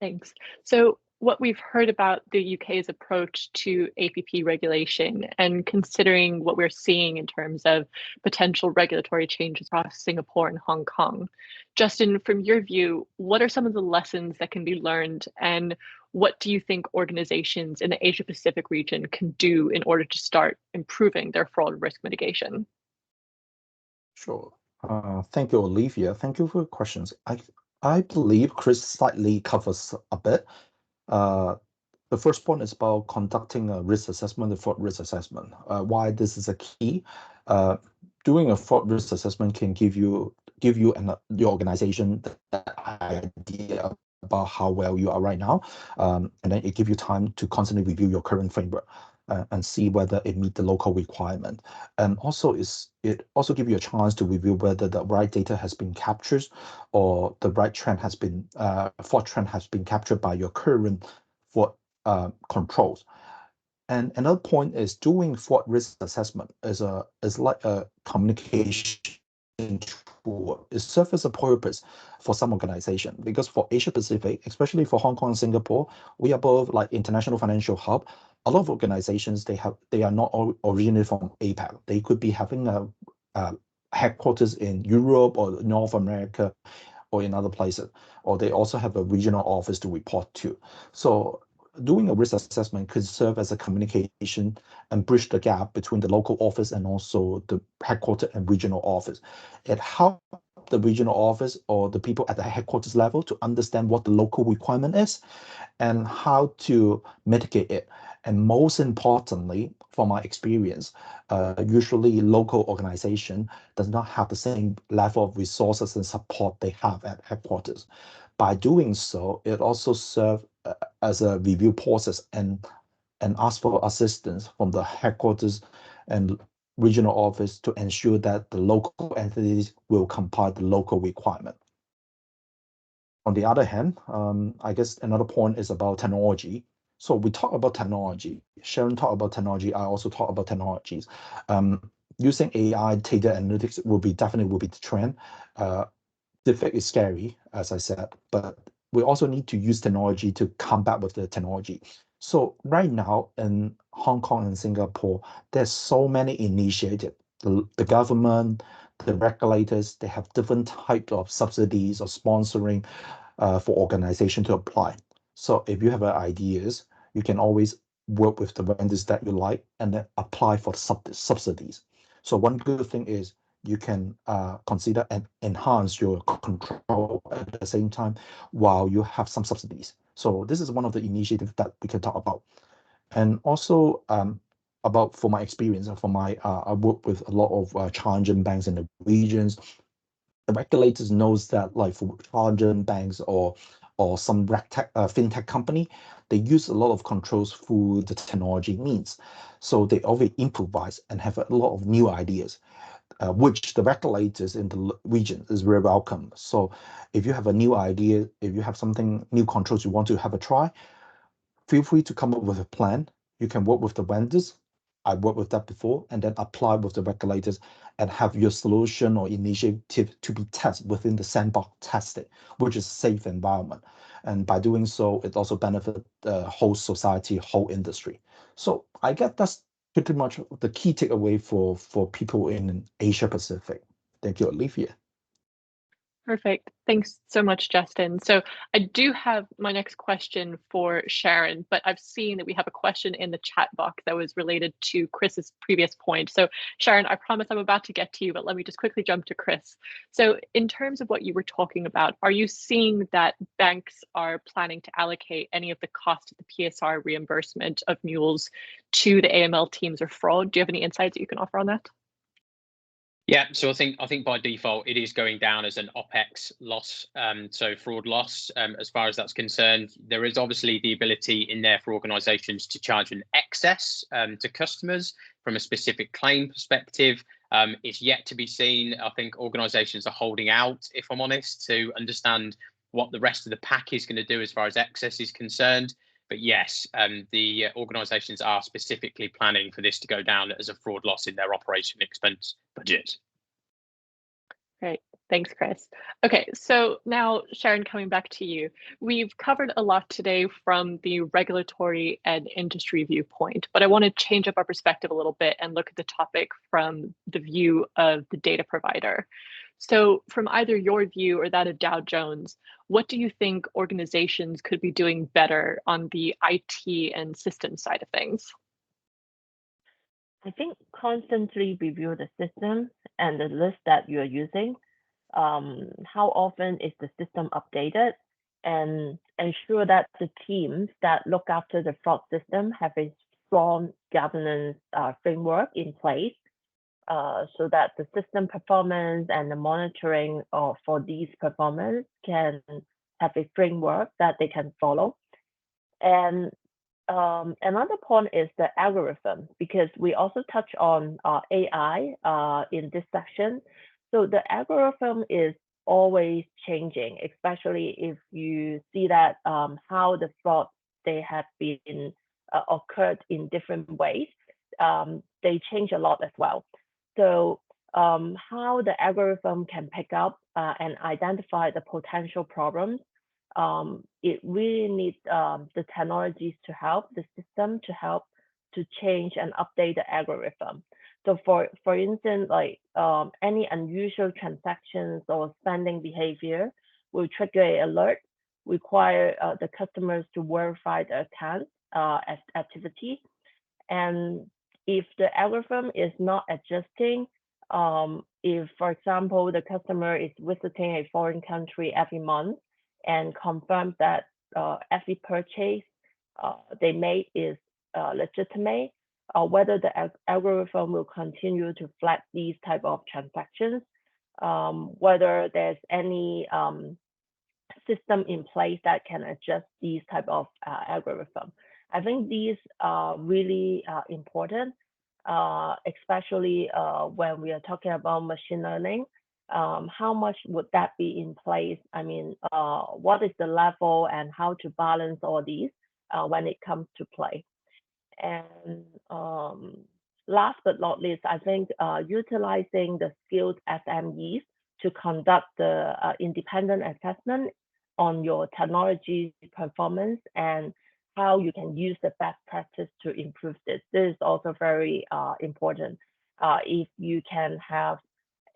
Thanks. So what we've heard about the UK's approach to APP regulation, and considering what we're seeing in terms of potential regulatory changes across Singapore and Hong Kong, Justin, from your view, what are some of the lessons that can be learned, and what do you think organizations in the Asia Pacific region can do in order to start improving their fraud risk mitigation? Sure. Thank you, Olivia. Thank you for your questions. I believe Chris slightly covers a bit. The first point is about conducting a risk assessment, a fraud risk assessment. Why this is a key. Doing a fraud risk assessment can give you and your organization the idea about how well you are right now, and then it gives you time to constantly review your current framework and see whether it meets the local requirement. And also it also gives you a chance to review whether the right data has been captured, or the right trend has been fraud trend has been captured by your current fraud controls. And another point is doing fraud risk assessment is like a communication tool. It serves as a purpose for some organization, because for Asia Pacific, especially for Hong Kong and Singapore, we are both like international financial hub. A lot of organizations, they are not originally from APAC. They could be having a headquarters in Europe or North America or in other places, or they also have a regional office to report to. So doing a risk assessment could serve as a communication and bridge the gap between the local office and also the headquarters and regional office. It helps the regional office or the people at the headquarters level to understand what the local requirement is and how to mitigate it. And most importantly, from my experience, usually local organization does not have the same level of resources and support they have at headquarters. By doing so, it also serves as a review process and ask for assistance from the headquarters and regional office to ensure that the local entities will comply the local requirement. On the other hand, I guess another point is about technology. So we talk about technology. Sharon talked about technology. I also talk about technologies. Using AI data analytics will be the trend. Deepfake is scary, as I said, but we also need to use technology to combat with the technology. So right now in Hong Kong and Singapore, there's so many initiatives. The government, the regulators, they have different types of subsidies or sponsoring for organization to apply. So if you have ideas, you can always work with the vendors that you like and then apply for subsidies. So one good thing is you can consider and enhance your control at the same time while you have some subsidies. So this is one of the initiatives that we can talk about. And also about, for my experience, I work with a lot of challenger banks in the regions. The regulators knows that, like for challenger banks or some fintech company, they use a lot of controls through the technology means. So they always improvise and have a lot of new ideas, which the regulators in the region is very welcome. So if you have a new idea, if you have something new controls you want to have a try, feel free to come up with a plan. You can work with the vendors. I worked with that before, and then apply with the regulators and have your solution or initiative to be tested within the sandbox testing, which is a safe environment. And by doing so, it also benefits the whole society, whole industry. So I guess that's pretty much the key takeaway for people in Asia Pacific. Thank you, Olivia. Perfect. Thanks so much, Justin. So I do have my next question for Sharon, but I've seen that we have a question in the chat box that was related to Chris's previous point. So Sharon, I promise I'm about to get to you, but let me just quickly jump to Chris. So in terms of what you were talking about, are you seeing that banks are planning to allocate any of the cost of the PSR reimbursement of mules to the AML teams or fraud? Do you have any insights that you can offer on that? Yeah, so I think by default it is going down as an OPEX loss, so fraud loss. As far as that's concerned, there is obviously the ability in there for organisations to charge an excess to customers from a specific claim perspective. It's yet to be seen. I think organisations are holding out, if I'm honest, to understand what the rest of the pack is going to do as far as excess is concerned. But yes, the organisations are specifically planning for this to go down as a fraud loss in their operation expense budget. Great. Thanks, Chris. Okay, so now, Sharon, coming back to you. We've covered a lot today from the regulatory and industry viewpoint, but I want to change up our perspective a little bit and look at the topic from the view of the data provider. So from either your view or that of Dow Jones, what do you think organizations could be doing better on the IT and systems side of things? I think constantly review the system and the list that you're using. How often is the system updated? And ensure that the teams that look after the fraud system have a strong governance framework in place so that the system performance and the monitoring for these performance can have a framework that they can follow. And another point is the algorithm, because we also touch on AI in this section. So the algorithm is always changing, especially if you see that how the fraud they have been occurred in different ways. They change a lot as well. So how the algorithm can pick up and identify the potential problems, it really needs the technologies to help the system to help to change and update the algorithm. So for instance, like any unusual transactions or spending behavior will trigger an alert, require the customers to verify the account activity. And if the algorithm is not adjusting, if, for example, the customer is visiting a foreign country every month and confirms that every purchase they made is legitimate, whether the algorithm will continue to flag these type of transactions, whether there's any system in place that can adjust these type of algorithm. I think these are really important, especially when we are talking about machine learning. How much would that be in place? I mean, what is the level and how to balance all these when it comes to play? And last but not least, I think utilizing the skilled SMEs to conduct the independent assessment on your technology performance and how you can use the best practice to improve this. This is also very important. If you can have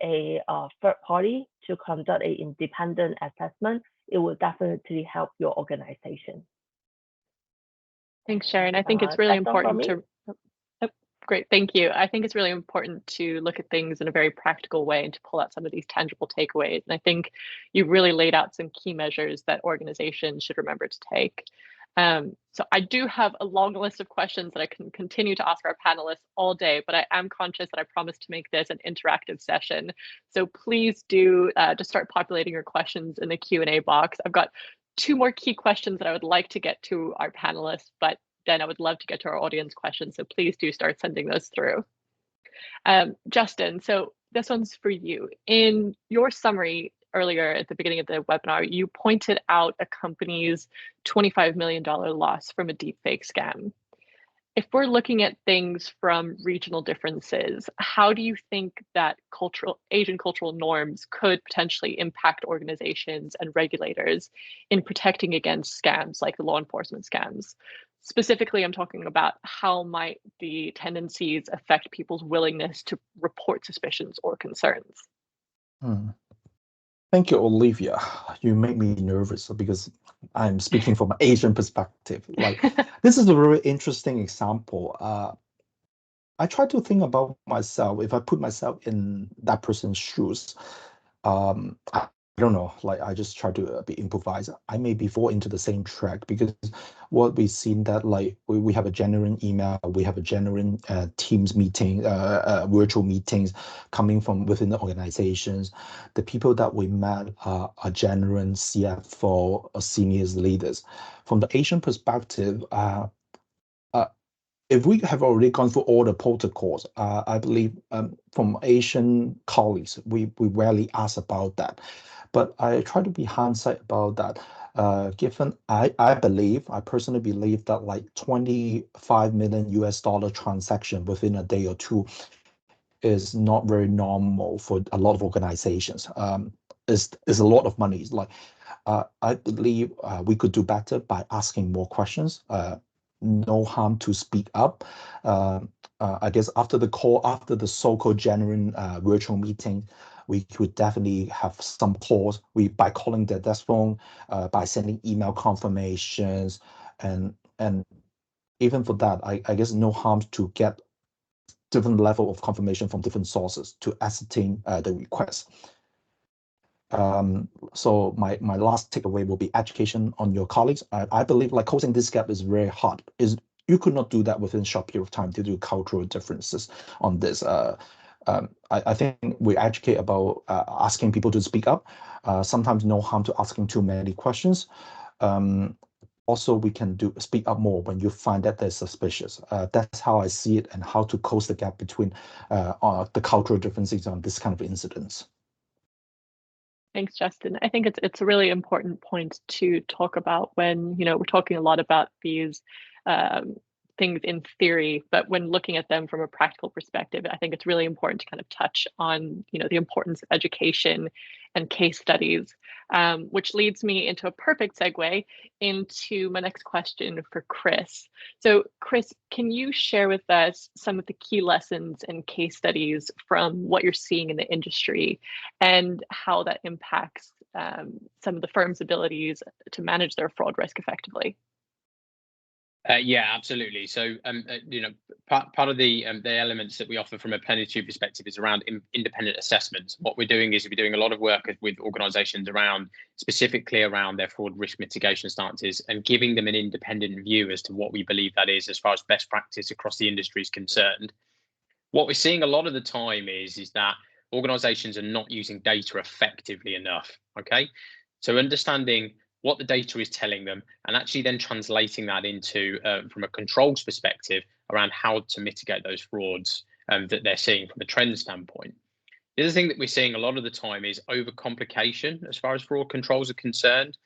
a third party to conduct an independent assessment, it will definitely help your organization. Thanks, Sharon. I think it's really important to. Oh, great, thank you. I think it's really important to look at things in a very practical way and to pull out some of these tangible takeaways. And I think you really laid out some key measures that organizations should remember to take. So I do have a long list of questions that I can continue to ask our panelists all day, but I am conscious that I promised to make this an interactive session. So please do just start populating your questions in the Q&A box. I've got 2 more key questions that I would like to get to our panelists, but then I would love to get to our audience questions. So please do start sending those through. Justin, so this one's for you. In your summary earlier at the beginning of the webinar, you pointed out a company's $25 million loss from a deepfake scam. If we're looking at things from regional differences, how do you think that Asian cultural norms could potentially impact organizations and regulators in protecting against scams like the law enforcement scams? Specifically, I'm talking about how might the tendencies affect people's willingness to report suspicions or concerns? Thank you, Olivia. You make me nervous because I'm speaking from an Asian perspective. Like, this is a very interesting example. I try to think about myself. If I put myself in that person's shoes, I don't know, like I just try to be improvise. I maybe fall into the same track because what we've seen that like we have a genuine email, we have a genuine Teams meeting, virtual meetings coming from within the organizations. The people that we met are genuine CFO or seniors leaders. From the Asian perspective, if we have already gone through all the protocols, I believe from Asian colleagues, we rarely ask about that. But I try to be hindsight about that. Given I personally believe that like 25 million US dollar transaction within a day or two is not very normal for a lot of organizations. Is a lot of money. It's like I believe we could do better by asking more questions. No harm to speak up. I guess after the call, after the so-called genuine virtual meeting, we could definitely have some calls. By calling their desk phone, by sending email confirmations, and even for that, I guess no harm to get different level of confirmation from different sources to ascertain the request. So my last takeaway will be education on your colleagues. I believe like closing this gap is very hard. You could not do that within a short period of time due to cultural differences on this. I think we educate about asking people to speak up. Sometimes no harm to asking too many questions. Also, we can speak up more when you find that they're suspicious. That's how I see it and how to close the gap between the cultural differences on this kind of incidents. Thanks, Justin. I think it's a really important point to talk about when, we're talking a lot about these things in theory, but when looking at them from a practical perspective, I think it's really important to kind of touch on, the importance of education and case studies, which leads me into a perfect segue into my next question for Chris. So Chris, can you share with us some of the key lessons and case studies from what you're seeing in the industry and how that impacts some of the firm's abilities to manage their fraud risk effectively? Yeah, absolutely. So, part of the elements that we offer from a Plenitude perspective is around independent assessments. What we're doing is we're doing a lot of work with organisations specifically around their fraud risk mitigation stances and giving them an independent view as to what we believe that is as far as best practice across the industry is concerned. What we're seeing a lot of the time is that organisations are not using data effectively enough. Okay, so understanding what the data is telling them and actually then translating that into from a controls perspective around how to mitigate those frauds that they're seeing from a trend standpoint. The other thing that we're seeing a lot of the time is overcomplication as far as fraud controls are concerned.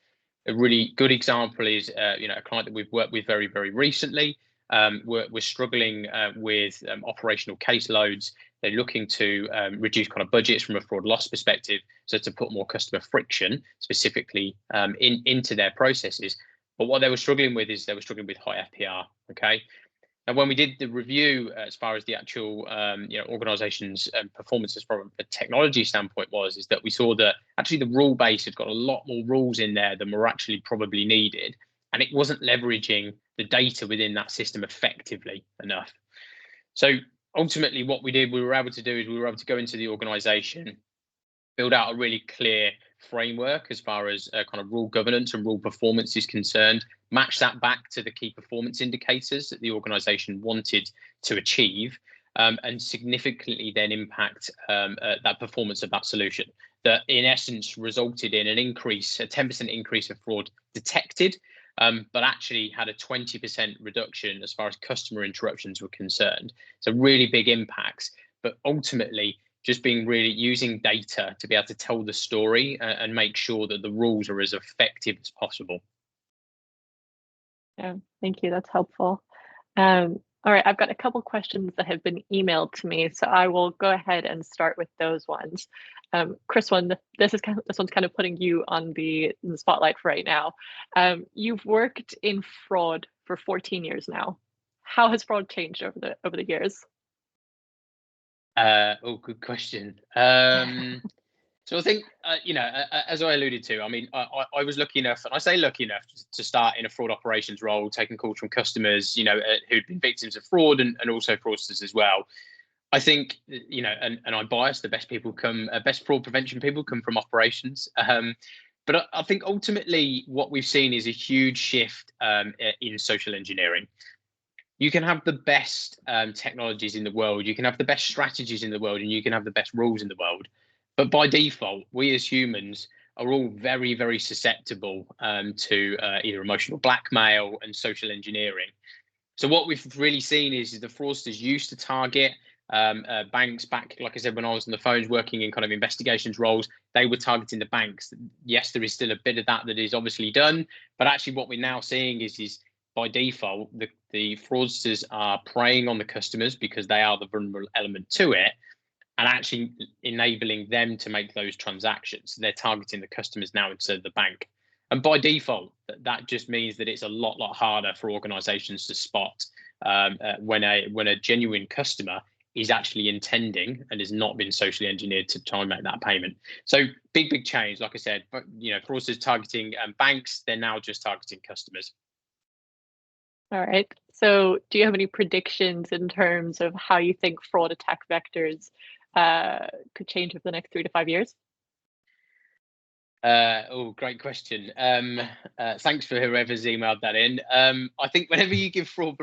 A really good example is a client that we've worked with very, very recently. We're struggling with operational caseloads. They're looking to reduce kind of budgets from a fraud loss perspective, so to put more customer friction specifically into their processes. But what they were struggling with is high FPR. Okay, and when we did the review as far as the actual organization's performances from a technology standpoint is that we saw that actually the rule base had got a lot more rules in there than were actually probably needed, and it wasn't leveraging the data within that system effectively enough. So ultimately what we were able to go into the organization, build out a really clear framework as far as kind of rule governance and rule performance is concerned, match that back to the key performance indicators that the organization wanted to achieve, and significantly then impact that performance of that solution. That in essence resulted in a 10% increase of fraud detected, but actually had a 20% reduction as far as customer interruptions were concerned. So really big impacts, but ultimately just being really using data to be able to tell the story and make sure that the rules are as effective as possible. Yeah, thank you. That's helpful. All right, I've got a couple questions that have been emailed to me, so I will go ahead and start with those ones. Chris, this one's kind of putting you on the spotlight for right now. You've worked in fraud for 14 years now. How has fraud changed over the years? Good question. So I think, as I alluded to, I mean, I was lucky enough, and I say lucky enough to start in a fraud operations role, taking calls from customers, who'd been victims of fraud and also fraudsters as well. I think, and I'm biased, the best fraud prevention people come from operations. But I think ultimately what we've seen is a huge shift in social engineering. You can have the best technologies in the world, you can have the best strategies in the world, and you can have the best rules in the world. But by default, we as humans are all very, very susceptible to either emotional blackmail and social engineering. So what we've really seen is the fraudsters used to target banks back, like I said, when I was on the phones working in kind of investigations roles, they were targeting the banks. Yes, there is still a bit of that is obviously done, but actually what we're now seeing is by default, the fraudsters are preying on the customers because they are the vulnerable element to it, and actually enabling them to make those transactions. So they're targeting the customers now instead of the bank. And by default, that just means that it's a lot harder for organizations to spot when a genuine customer is actually intending and has not been socially engineered to try and make that payment. So big change, like I said. But fraudsters targeting banks, they're now just targeting customers. All right. So do you have any predictions in terms of how you think fraud attack vectors could change over the next 3 to 5 years? Great question. Thanks for whoever's emailed that in. I think whenever you give fraud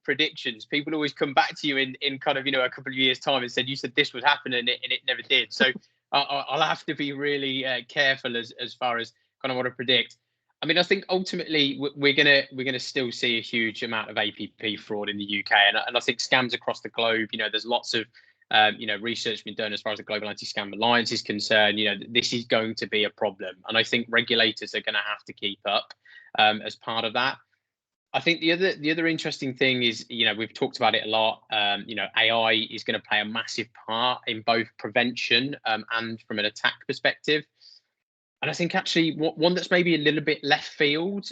predictions, people always come back to you in kind of a couple of years' time and said, you said this would happen and it never did. So I'll have to be really careful as far as kind of what I predict. I mean, I think ultimately we're gonna still see a huge amount of APP fraud in the UK, and I think scams across the globe. There's lots of research been done as far as the Global Anti-Scam Alliance is concerned. This is going to be a problem, and I think regulators are going to have to keep up as part of that. I think the other interesting thing is, we've talked about it a lot. AI is going to play a massive part in both prevention and from an attack perspective. And I think actually one that's maybe a little bit left field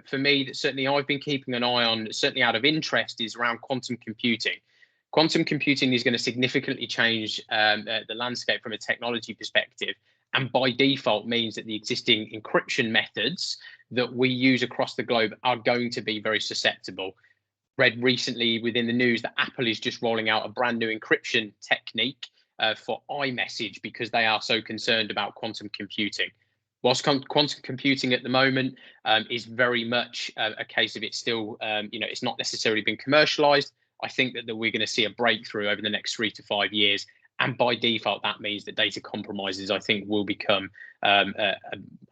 for me, that certainly I've been keeping an eye on, certainly out of interest, is around quantum computing. Quantum computing is going to significantly change the landscape from a technology perspective, and by default means that the existing encryption methods that we use across the globe are going to be very susceptible. Read recently within the news that Apple is just rolling out a brand new encryption technique for iMessage because they are so concerned about quantum computing. Whilst quantum computing at the moment is very much a case of it's still, it's not necessarily been commercialized, I think that we're going to see a breakthrough over the next 3 to 5 years. And by default, that means that data compromises, I think, will become, I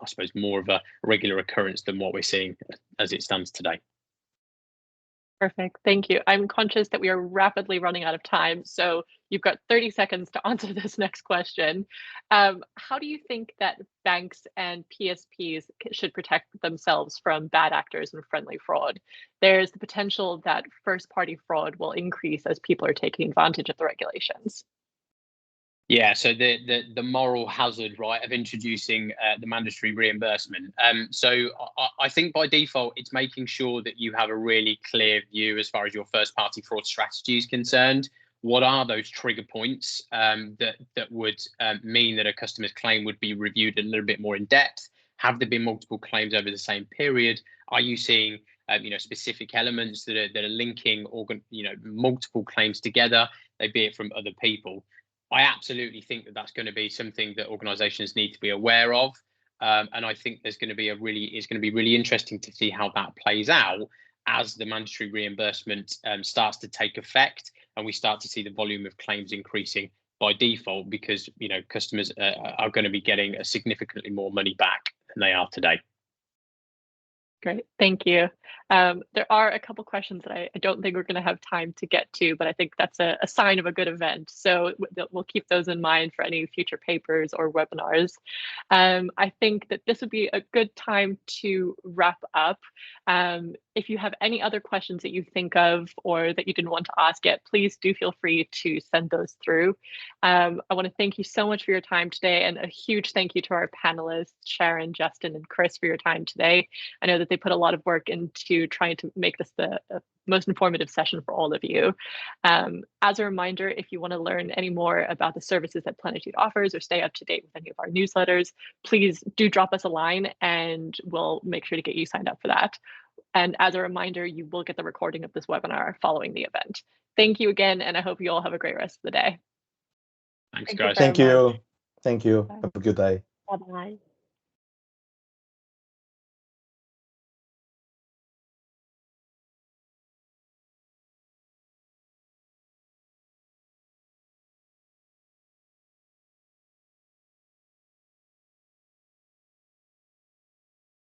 suppose, more of a regular occurrence than what we're seeing as it stands today. Perfect. Thank you. I'm conscious that we are rapidly running out of time, so you've got 30 seconds to answer this next question. How do you think that banks and PSPs should protect themselves from bad actors and friendly fraud? There's the potential that first-party fraud will increase as people are taking advantage of the regulations. Yeah, so the moral hazard, right, of introducing the mandatory reimbursement. So I think by default, it's making sure that you have a really clear view as far as your first-party fraud strategy is concerned. What are those trigger points that would mean that a customer's claim would be reviewed a little bit more in depth? Have there been multiple claims over the same period? Are you seeing specific elements that are linking multiple claims together, be it from other people? I absolutely think that that's going to be something that organisations need to be aware of, and I think it's going to be really interesting to see how that plays out as the mandatory reimbursement starts to take effect, and we start to see the volume of claims increasing by default, because customers are going to be getting a significantly more money back than they are today. Great, thank you. There are a couple questions that I don't think we're going to have time to get to, but I think that's a sign of a good event. So we'll keep those in mind for any future papers or webinars. I think that this would be a good time to wrap up. If you have any other questions that you think of or that you didn't want to ask yet, please do feel free to send those through. I want to thank you so much for your time today, and a huge thank you to our panelists, Sharon, Justin, and Chris, for your time today. I know that they put a lot of work into trying to make this the most informative session for all of you. As a reminder, if you want to learn any more about the services that Plenitude offers or stay up to date with any of our newsletters, please do drop us a line and we'll make sure to get you signed up for that. And as a reminder, you will get the recording of this webinar following the event. Thank you again, and I hope you all have a great rest of the day. Thanks, Thank you guys. very Thank you. much. Thank you. Bye. Have a good day. Bye-bye.